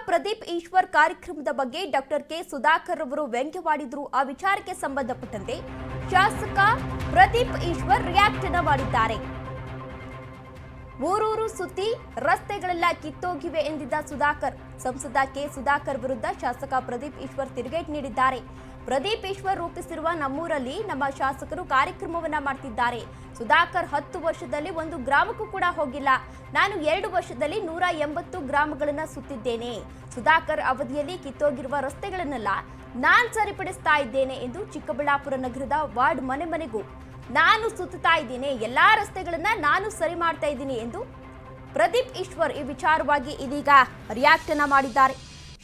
ಪ್ರದೀಪ್ ಈಶ್ವರ್ ಕಾರ್ಯಕ್ರಮದ ಬಗ್ಗೆ doctor K Sudhakar ಅವರು ವ್ಯಂಗ್ಯವಾಡಿದ್ರು. ಆ ವಿಚಾರಕ್ಕೆ ಸಂಬಂಧಪಟ್ಟಂತೆ ಶಾಸಕ ಪ್ರದೀಪ್ ಈಶ್ವರ್ ರಿಯಾಕ್ಟ್ ಮಾಡಿದ್ದಾರೆ. ಊರೂರು ಸುತ್ತಿ ರಸ್ತೆಗಳೆಲ್ಲ ಕಿತ್ತೋಗಿವೆ ಎಂದಿದ್ದ ಸುಧಾಕರ್, ಸಂಸದ ಕೆ ಸುಧಾಕರ್ ವಿರುದ್ಧ ಶಾಸಕ ಪ್ರದೀಪ್ ಈಶ್ವರ್ ತಿರುಗೇಟು ನೀಡಿದ್ದಾರೆ. ಪ್ರದೀಪ್ ಈಶ್ವರ್ ರೂಪಿಸಿರುವ ನಮ್ಮೂರಲ್ಲಿ ನಮ್ಮ ಶಾಸಕರು ಕಾರ್ಯಕ್ರಮವನ್ನ ಮಾಡ್ತಿದ್ದಾರೆ. ಸುಧಾಕರ್ 10 ವರ್ಷದಲ್ಲಿ ಒಂದು ಗ್ರಾಮಕ್ಕೂ ಕೂಡ ಹೋಗಿಲ್ಲ. ನಾನು 2 ವರ್ಷದಲ್ಲಿ 180 ಗ್ರಾಮಗಳನ್ನ ಸುತ್ತಿದ್ದೇನೆ. ಸುಧಾಕರ್ ಅವಧಿಯಲ್ಲಿ ಕಿತ್ತೋಗಿರುವ ರಸ್ತೆಗಳನ್ನೆಲ್ಲ ನಾನು ಸರಿಪಡಿಸ್ತಾ ಇದ್ದೇನೆ ಎಂದು ಚಿಕ್ಕಬಳ್ಳಾಪುರ ನಗರದ ವಾರ್ಡ್ ಮನೆ ಮನೆಗೂ ನಾನು ಸುತ್ತಾ ಇದ್ದೀನಿ, ಎಲ್ಲಾ ರಸ್ತೆಗಳನ್ನ ನಾನು ಸರಿ ಮಾಡ್ತಾ ಇದ್ದೀನಿ ಎಂದು ಪ್ರದೀಪ್ ಈಶ್ವರ್ ಈ ವಿಚಾರವಾಗಿ ಇದೀಗ ರಿಯಾಕ್ಟ್ ಮಾಡಿದ್ದಾರೆ.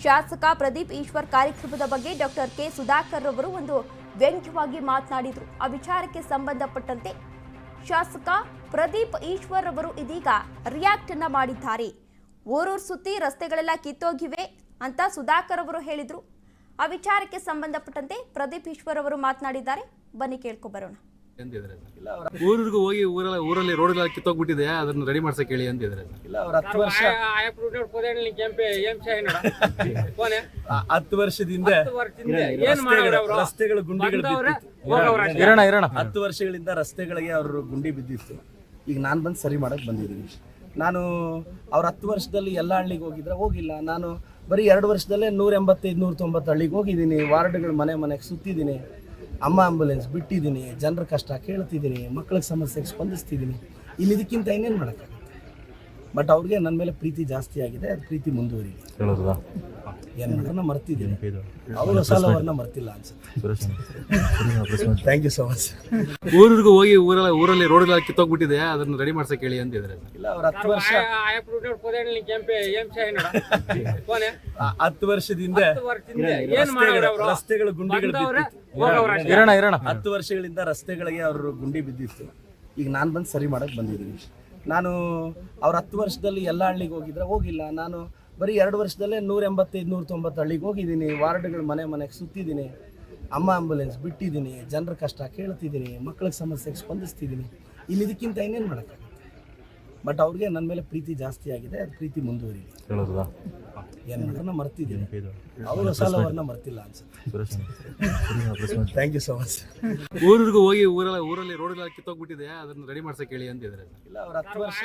ಶಾಸಕ ಪ್ರದೀಪ್ ಈಶ್ವರ್ ಕಾರ್ಯಕ್ರಮದ ಬಗ್ಗೆ ಡಾಕ್ಟರ್ ಕೆ ಸುಧಾಕರ್ ಅವರು ಒಂದು ವ್ಯಂಗ್ಯವಾಗಿ ಮಾತನಾಡಿದ್ರು. ಆ ವಿಚಾರಕ್ಕೆ ಸಂಬಂಧಪಟ್ಟಂತೆ ಶಾಸಕ ಪ್ರದೀಪ್ ಈಶ್ವರ್ ಅವರು ಇದೀಗ ರಿಯಾಕ್ಟ್ ಮಾಡಿದ್ದಾರೆ. ಊರೂರು ಸುತ್ತಿ ರಸ್ತೆಗಳೆಲ್ಲ ಕಿತ್ತೋಗಿವೆ ಅಂತ ಸುಧಾಕರ್ ಅವರು ಹೇಳಿದ್ರು. ಆ ವಿಚಾರಕ್ಕೆ ಸಂಬಂಧಪಟ್ಟಂತೆ ಪ್ರದೀಪ್ ಈಶ್ವರ್ ಅವರು ಮಾತನಾಡಿದ್ದಾರೆ. ಬನ್ನಿ ಕೇಳ್ಕೊಬರೋಣ. ಊರಿಗೂ ಹೋಗಿ ಊರಲ್ಲಿ ರೋಡ್ ಎಲ್ಲ ಕಿತ್ತೋಗ್ಬಿಟ್ಟಿದೆ, ಅದನ್ನ ರೆಡಿ ಮಾಡ್ಸಕ್ ಹೇಳಿ ಅಂತಿದ್ರೆ. ಇಲ್ಲ, ಅವ್ರ 10 ವರ್ಷ 10 ವರ್ಷದಿಂದ ರಸ್ತೆಗಳು ಗುಂಡಿಗಳು 10 ವರ್ಷಗಳಿಂದ ರಸ್ತೆಗಳಿಗೆ ಅವರು ಗುಂಡಿ ಬಿದ್ದಿತ್ತು. ಈಗ ನಾನು ಬಂದು ಸರಿ ಮಾಡಕ್ ಬಂದಿದ್ದೀನಿ. ನಾನು ಅವ್ರ 10 ವರ್ಷದಲ್ಲಿ ಎಲ್ಲ ಹಳ್ಳಿಗೆ ಹೋಗಿಲ್ಲ. ನಾನು ಬರೀ 2 ವರ್ಷದಲ್ಲೇ 185-190 ಹಳ್ಳಿಗೆ ಹೋಗಿದ್ದೀನಿ. ವಾರ್ಡ್ಗಳು ಮನೆ ಮನೆಗೆ ಸುತ್ತಿದ್ದೀನಿ. ಅಮ್ಮ ಆಂಬುಲೆನ್ಸ್ ಬಿಟ್ಟಿದ್ದೀನಿ, ಜನರ ಕಷ್ಟ ಕೇಳ್ತಿದ್ದೀನಿ, ಮಕ್ಕಳಿಗೆ ಸಮಸ್ಯೆಗೆ ಸ್ಪಂದಿಸ್ತಿದ್ದೀನಿ. ಇದಕ್ಕಿಂತ ಇನ್ನೇನು ಮಾಡೋಕ್ಕಾಗುತ್ತೆ? ಬಟ್ ಅವ್ರಿಗೆ ನನ್ನ ಮೇಲೆ ಪ್ರೀತಿ ಜಾಸ್ತಿ ಆಗಿದೆ. ಅದು ಪ್ರೀತಿ ಮುಂದುವರಿದೆ. ಏನನ್ನ ಮರ್ತಿದ್ದೀನಿ, ಅವರ ಸಾಲವನ್ನ ಮರ್ತಿಲ್ಲ ಅನ್ಸುತ್ತೆ. Thank you so much. ಊರಿಗೂ ಹೋಗಿ ಊರಲ್ಲಿ ರೋಡ್ ಎಲ್ಲ ಕಿತ್ತೋಗ್ಬಿಟ್ಟಿದೆ, ಅದನ್ನ ರೆಡಿ ಮಾಡ್ಸಕ್ ಹೇಳಿ ಅಂತಿದ್ರೆ. ಇಲ್ಲ, ಅವ್ರ 10 ವರ್ಷ 10 ವರ್ಷದಿಂದ ರಸ್ತೆಗಳು ಗುಂಡಿಗಳು 10 ವರ್ಷಗಳಿಂದ ರಸ್ತೆಗಳಿಗೆ ಅವರು ಗುಂಡಿ ಬಿದ್ದಿತ್ತು. ಈಗ ನಾನು ಬಂದು ಸರಿ ಮಾಡಕ್ ಬಂದಿದ್ದೀನಿ. ನಾನು ಅವ್ರ 10 ವರ್ಷದಲ್ಲಿ ಎಲ್ಲ ಹಳ್ಳಿಗೆ ಹೋಗಿಲ್ಲ. ನಾನು ಬರೀ 2 ವರ್ಷದಲ್ಲೇ 185-190 ಹಳ್ಳಿಗೆ ಹೋಗಿದ್ದೀನಿ. ವಾರ್ಡ್ಗಳು ಮನೆ ಮನೆಗೆ ಸುತ್ತಿದ್ದೀನಿ. ಅಮ್ಮ ಆಂಬುಲೆನ್ಸ್ ಬಿಟ್ಟಿದ್ದೀನಿ, ಜನರ ಕಷ್ಟ ಕೇಳ್ತಿದ್ದೀನಿ, ಮಕ್ಕಳಿಗೆ ಸಮಸ್ಯೆಗೆ ಸ್ಪಂದಿಸ್ತಿದ್ದೀನಿ. ಇದಕ್ಕಿಂತ ಇನ್ನೇನು ಮಾಡೋಕ್ಕಾಗುತ್ತೆ? ಬಟ್ ಅವ್ರಿಗೆ ನನ್ನ ಮೇಲೆ ಪ್ರೀತಿ ಜಾಸ್ತಿ ಆಗಿದೆ. ಅದು ಪ್ರೀತಿ ಮುಂದುವರಿದೆ. ಏನನ್ನ ಮರ್ತಿದ್ದೀನಿ, ಅವರ ಸಾಲವನ್ನ ಮರ್ತಿಲ್ಲ ಅನ್ಸುತ್ತೆ. Thank you so much. ಊರಿಗೂ ಹೋಗಿ ಊರಲ್ಲಿ ರೋಡ್ ಎಲ್ಲ ಕಿತ್ತೋಗ್ಬಿಟ್ಟಿದೆ, ಅದನ್ನ ರೆಡಿ ಮಾಡ್ಸಕ್ ಹೇಳಿ ಅಂತಿದ್ರೆ. ಇಲ್ಲ, ಅವ್ರ 10 ವರ್ಷ